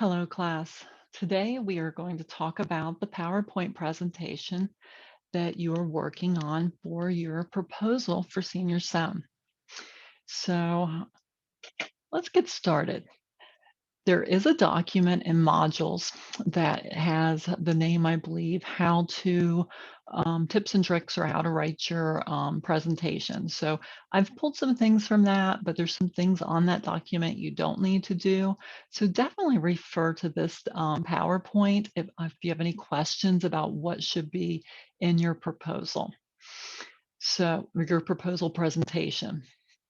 Hello, class. Today we are going to talk about the PowerPoint presentation that you are working on for your proposal for senior SEM. So let's get started. There is a document in modules that has the name, I believe, how to tips and tricks or how to write your presentation. So I've pulled some things from that, but there's some things on that document you don't need to do. So definitely refer to this PowerPoint if you have any questions about what should be in your proposal. So your proposal presentation.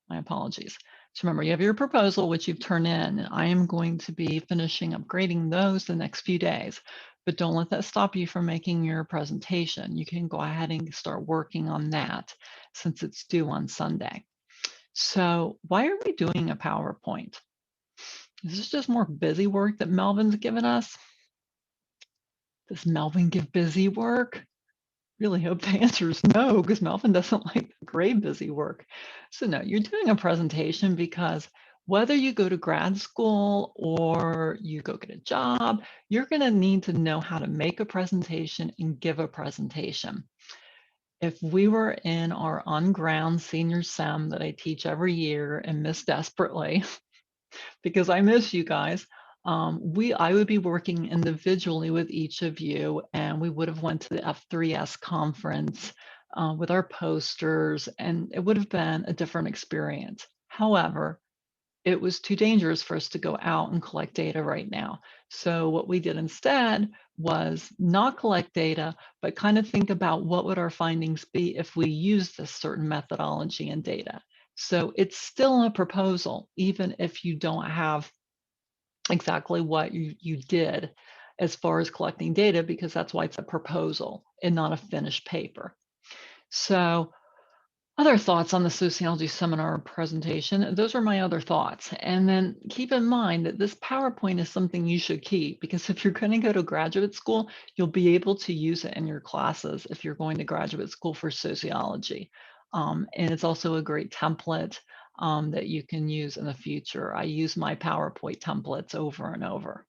My apologies. So remember, you have your proposal, which you've turned in, and I am going to be finishing upgrading those the next few days. But don't let that stop you from making your presentation. You can go ahead and start working on that since it's due on Sunday. So why are we doing a PowerPoint? Is this just more busy work that Melvin's given us? Does Melvin give busy work? Really hope the answer is no, because Melvin doesn't like the gray busy work. So no, you're doing a presentation because whether you go to grad school or you go get a job, you're going to need to know how to make a presentation and give a presentation. If we were in our on-ground senior SEM that I teach every year and miss desperately, because I miss you guys. I would be working individually with each of you, and we would have went to the F3S conference with our posters, and it would have been a different experience. However, it was too dangerous for us to go out and collect data right now. So what we did instead was not collect data, but kind of think about what would our findings be if we use this certain methodology and data. So it's still a proposal, even if you don't have exactly what you did as far as collecting data, because that's why it's a proposal and not a finished paper. So other thoughts on the sociology seminar presentation, those are my other thoughts. And then keep in mind that this PowerPoint is something you should keep, because if you're going to go to graduate school, you'll be able to use it in your classes if you're going to graduate school for sociology. And it's also a great template that you can use in the future. I use my PowerPoint templates over and over.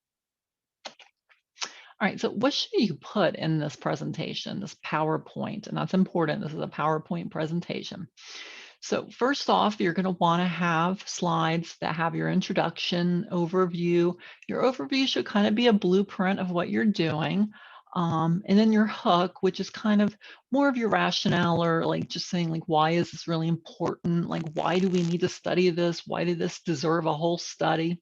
All right, so what should you put in this presentation, this PowerPoint? And that's important. This is a PowerPoint presentation. So first off, you're going to want to have slides that have your introduction, overview. Your overview should kind of be a blueprint of what you're doing. And then your hook, which is kind of more of your rationale, or like just saying like, why is this really important? Like, why do we need to study this? Why did this deserve a whole study?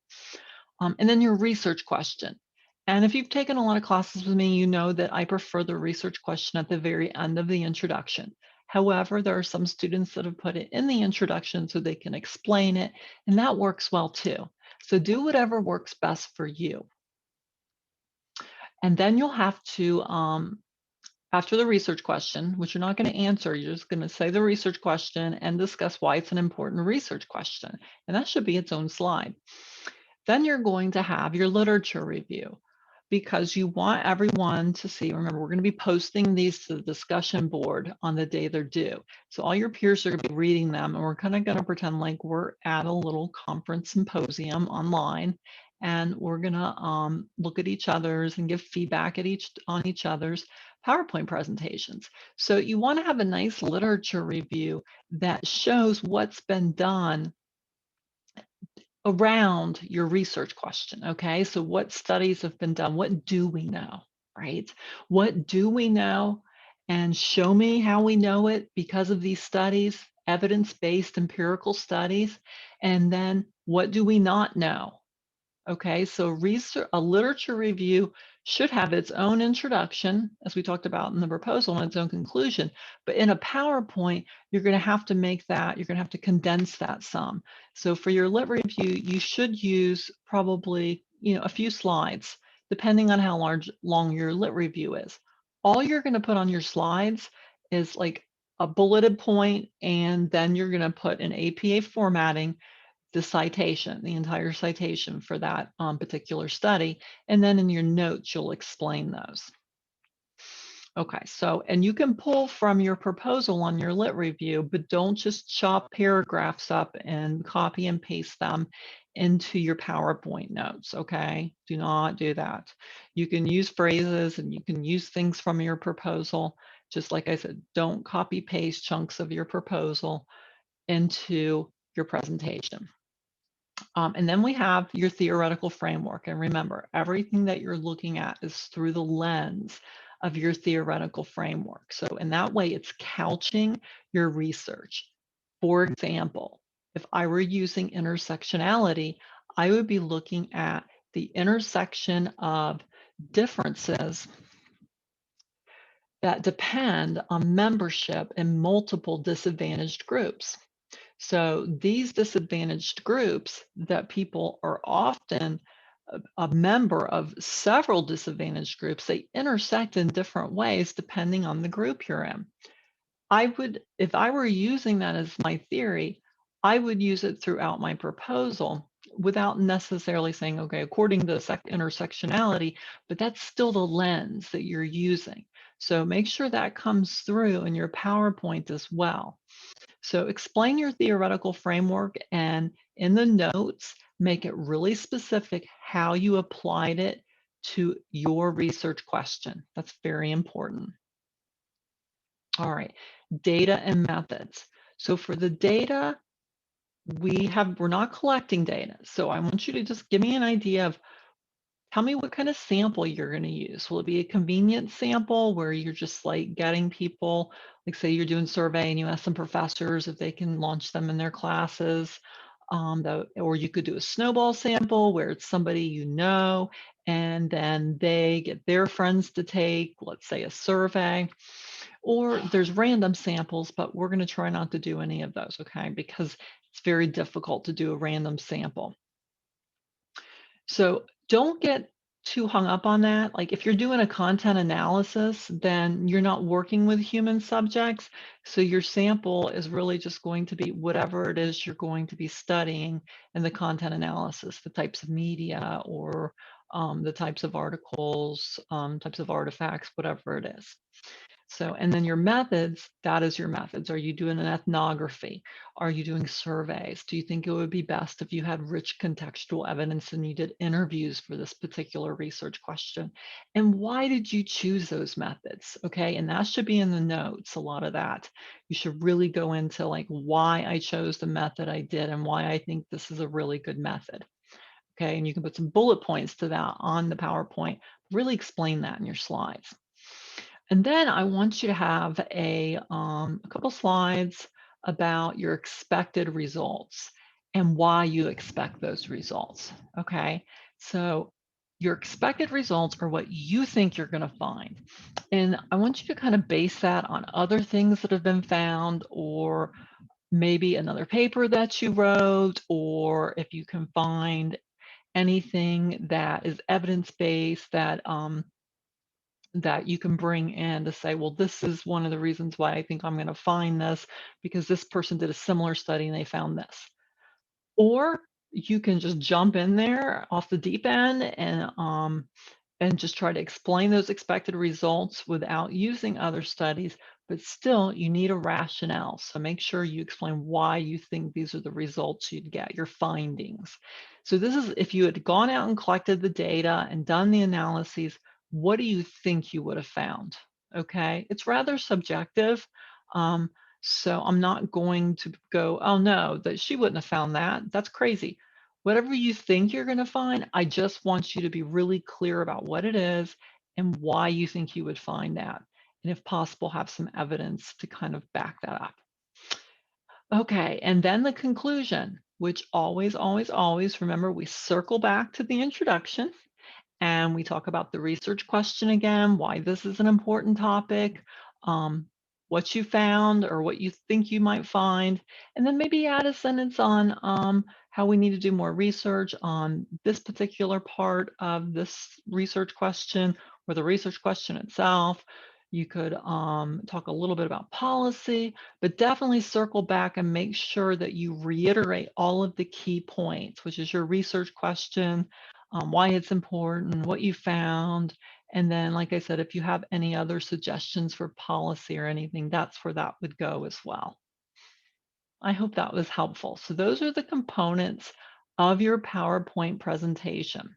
And then your research question. And if you've taken a lot of classes with me, you know that I prefer the research question at the very end of the introduction. However, there are some students that have put it in the introduction so they can explain it, and that works well too. So do whatever works best for you. And then you'll have to, after the research question, which you're not going to answer, you're just going to say the research question and discuss why it's an important research question. And that should be its own slide. Then you're going to have your literature review, because you want everyone to see. Remember, we're going to be posting these to the discussion board on the day they're due. So all your peers are going to be reading them, and we're kind of going to pretend like we're at a little conference symposium online, and we're going to look at each other's and give feedback on each other's PowerPoint presentations. So you want to have a nice literature review that shows what's been done around your research question. Okay, so what studies have been done? What do we know, right? What do we know? And show me how we know it because of these studies, evidence-based empirical studies. And then what do we not know? Okay, so a literature review should have its own introduction, as we talked about in the proposal, and its own conclusion. But in a PowerPoint, you're going to have to make that, you're going to have to condense that some. So for your lit review, you should use probably, a few slides, depending on how long your lit review is. All you're going to put on your slides is like a bulleted point, and then you're going to put in APA formatting the citation, the entire citation for that particular study. And then in your notes, you'll explain those. Okay, so, and you can pull from your proposal on your lit review, but don't just chop paragraphs up and copy and paste them into your PowerPoint notes, okay? Do not do that. You can use phrases and you can use things from your proposal. Just like I said, don't copy paste chunks of your proposal into your presentation. And then we have your theoretical framework. And remember, everything that you're looking at is through the lens of your theoretical framework. So in that way, it's couching your research. For example, if I were using intersectionality, I would be looking at the intersection of differences that depend on membership in multiple disadvantaged groups. So these disadvantaged groups that people are often a member of several disadvantaged groups, they intersect in different ways depending on the group you're in. I would, if I were using that as my theory, I would use it throughout my proposal without necessarily saying, okay, according to intersectionality, but that's still the lens that you're using. So make sure that comes through in your PowerPoint as well. So explain your theoretical framework and in the notes, make it really specific how you applied it to your research question. That's very important. All right, data and methods. So for the data, we're not collecting data. So I want you to just give me an idea of tell me what kind of sample you're going to use. Will it be a convenient sample where you're just like getting people, like say you're doing survey and you ask some professors if they can launch them in their classes, or you could do a snowball sample where it's somebody you know, and then they get their friends to take, let's say, a survey. Or there's random samples, but we're going to try not to do any of those, okay? Because it's very difficult to do a random sample. So don't get too hung up on that. Like if you're doing a content analysis, then you're not working with human subjects. So your sample is really just going to be whatever it is you're going to be studying in the content analysis, the types of media or the types of articles, types of artifacts, whatever it is. So, and then your methods, that is your methods. Are you doing an ethnography? Are you doing surveys? Do you think it would be best if you had rich contextual evidence and you did interviews for this particular research question? And why did you choose those methods? Okay, and that should be in the notes, a lot of that. You should really go into like why I chose the method I did and why I think this is a really good method. Okay, and you can put some bullet points to that on the PowerPoint. Really explain that in your slides. And then I want you to have a couple slides about your expected results and why you expect those results. Okay, so your expected results are what you think you're going to find. And I want you to kind of base that on other things that have been found, or maybe another paper that you wrote, or if you can find anything that is evidence-based that you can bring in to say, well, this is one of the reasons why I think I'm going to find this because this person did a similar study and they found this. Or you can just jump in there off the deep end and just try to explain those expected results without using other studies, but still you need a rationale. So make sure you explain why you think these are the results you'd get, your findings. So this is if you had gone out and collected the data and done the analyses, what do you think you would have found? Okay, it's rather subjective. Um, so I'm not going to go, oh no, that she wouldn't have found that. That's crazy. Whatever you think you're going to find, I just want you to be really clear about what it is and why you think you would find that. And if possible, have some evidence to kind of back that up. Okay, and then the conclusion, which always, always, always, remember, we circle back to the introduction and we talk about the research question again, why this is an important topic, um, what you found or what you think you might find, and then maybe add a sentence on how we need to do more research on this particular part of this research question or the research question itself. You could talk a little bit about policy, but definitely circle back and make sure that you reiterate all of the key points, which is your research question, why it's important, what you found. And then, like I said, if you have any other suggestions for policy or anything, that's where that would go as well. I hope that was helpful. So those are the components of your PowerPoint presentation.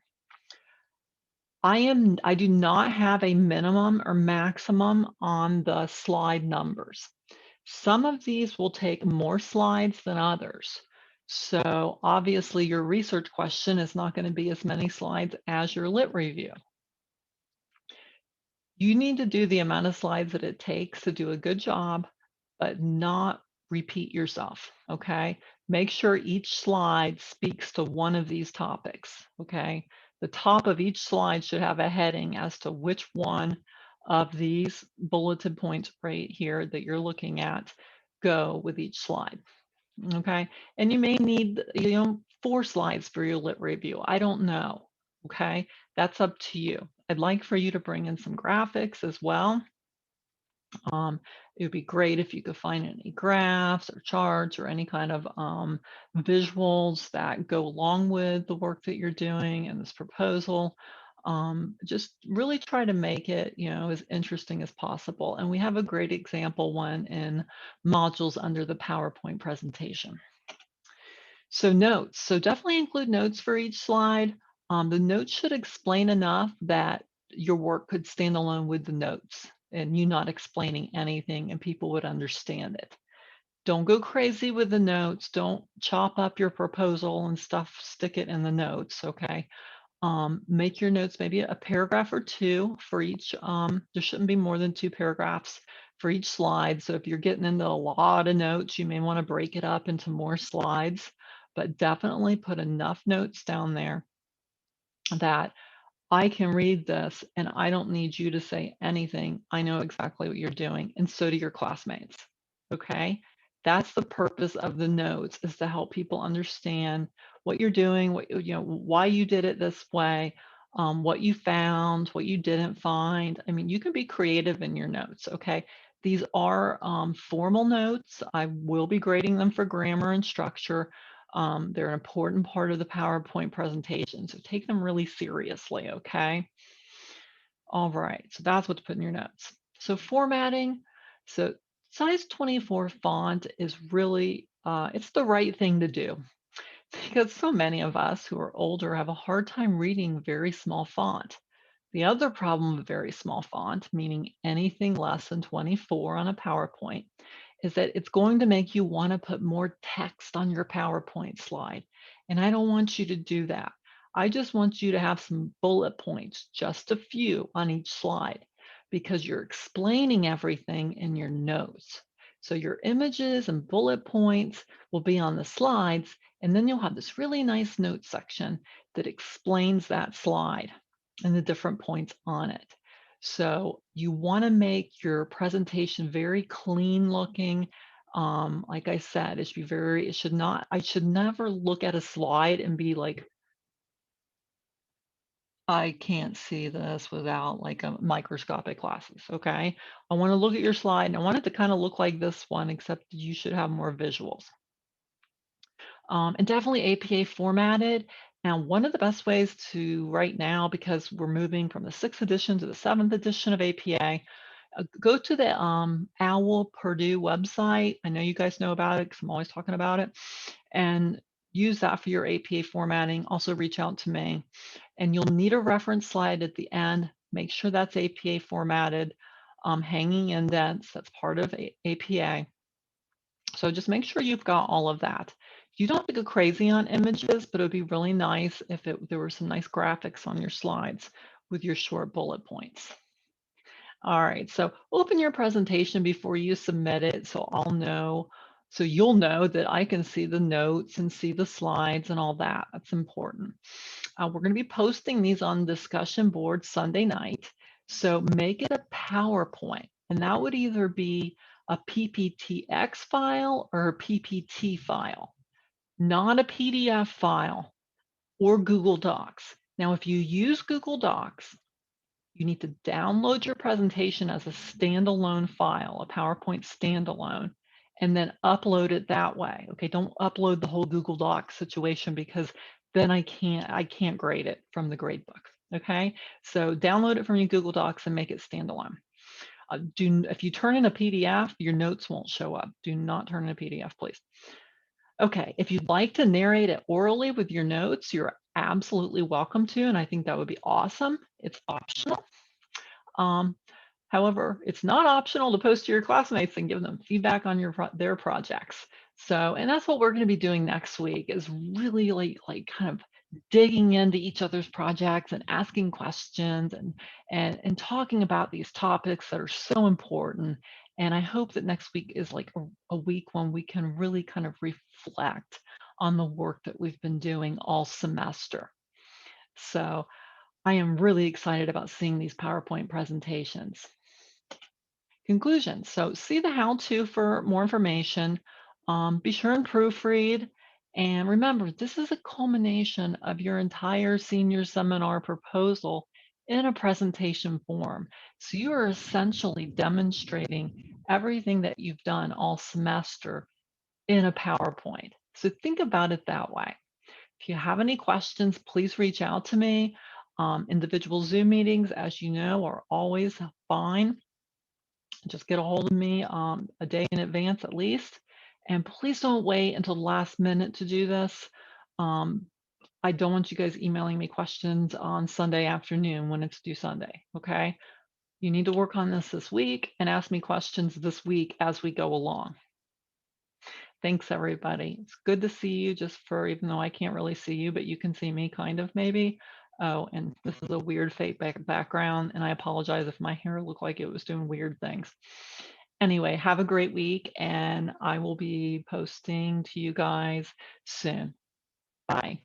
I do not have a minimum or maximum on the slide numbers. Some of these will take more slides than others. So obviously your research question is not going to be as many slides as your lit review. You need to do the amount of slides that it takes to do a good job, but not repeat yourself, okay? Make sure each slide speaks to one of these topics, okay? The top of each slide should have a heading as to which one of these bulleted points right here that you're looking at go with each slide, okay? And you may need, 4 slides for your lit review. I don't know, okay? That's up to you. I'd like for you to bring in some graphics as well. It would be great if you could find any graphs or charts or any kind of visuals that go along with the work that you're doing and this proposal. Just really try to make it, as interesting as possible. And we have a great example one in modules under the PowerPoint presentation. So notes. So definitely include notes for each slide. The notes should explain enough that your work could stand alone with the notes and you not explaining anything and people would understand it. Don't go crazy with the notes. Don't chop up your proposal and stuff, stick it in the notes, okay? Make your notes maybe a paragraph or two for each. There shouldn't be more than 2 paragraphs for each slide. So if you're getting into a lot of notes, you may want to break it up into more slides, but definitely put enough notes down there that I can read this and I don't need you to say anything. I know exactly what you're doing, and so do your classmates. Okay? That's the purpose of the notes, is to help people understand what you're doing, why you did it this way, what you found, what you didn't find. I mean, you can be creative in your notes, okay? These are formal notes. I will be grading them for grammar and structure. They're an important part of the PowerPoint presentation, so take them really seriously, okay? All right, so that's what to put in your notes. So formatting, so size 24 font is really, it's the right thing to do because so many of us who are older have a hard time reading very small font. The other problem with very small font, meaning anything less than 24 on a PowerPoint, is that it's going to make you want to put more text on your PowerPoint slide. And I don't want you to do that. I just want you to have some bullet points, just a few on each slide, because you're explaining everything in your notes. So your images and bullet points will be on the slides, and then you'll have this really nice note section that explains that slide and the different points on it. So you want to make your presentation very clean looking. Like I said, it should be it should not, I should never look at a slide and be like, I can't see this without like a microscopic glasses, okay? I want to look at your slide and I want it to kind of look like this one, except you should have more visuals. And definitely APA formatted. And one of the best ways to right now, because we're moving from the 6th edition to the 7th edition of APA, go to the OWL Purdue website. I know you guys know about it because I'm always talking about it. And use that for your APA formatting. Also reach out to me. And you'll need a reference slide at the end. Make sure that's APA formatted. Hanging indents, that's part of APA. So just make sure you've got all of that. You don't have to go crazy on images, but it would be really nice if there were some nice graphics on your slides with your short bullet points. All right, so open your presentation before you submit it so you'll know that I can see the notes and see the slides and all that. That's important. We're going to be posting these on discussion board Sunday night. So make it a PowerPoint, and that would either be a PPTX file or a PPT file, not a PDF file or Google Docs. Now, if you use Google Docs, you need to download your presentation as a standalone file, a PowerPoint standalone, and then upload it that way. Okay, don't upload the whole Google Docs situation because then I can't grade it from the grade book. Okay, so download it from your Google Docs and make it standalone. If you turn in a PDF, your notes won't show up. Do not turn in a PDF, please. Okay, if you'd like to narrate it orally with your notes, you're absolutely welcome to, and I think that would be awesome. It's optional. Um, However, it's not optional to post to your classmates and give them feedback on their projects. So, and that's what we're going to be doing next week is really like kind of digging into each other's projects and asking questions and talking about these topics that are so important. And I hope that next week is like a week when we can really kind of reflect on the work that we've been doing all semester. So I am really excited about seeing these PowerPoint presentations. Conclusions. So see the how-to for more information. Be sure and proofread. And remember, this is a culmination of your entire senior seminar proposal in a presentation form. So you are essentially demonstrating everything that you've done all semester in a PowerPoint. So think about it that way. If you have any questions, please reach out to me. Individual Zoom meetings, as you know, are always fine. Just get a hold of me a day in advance at least. And please don't wait until the last minute to do this. Um, I don't want you guys emailing me questions on Sunday afternoon when it's due Sunday, okay? You need to work on this week and ask me questions this week as we go along. Thanks, everybody. It's good to see you just for, even though I can't really see you, but you can see me kind of maybe. Oh, and this is a weird fake background, and I apologize if my hair looked like it was doing weird things. Anyway, have a great week, and I will be posting to you guys soon. Bye.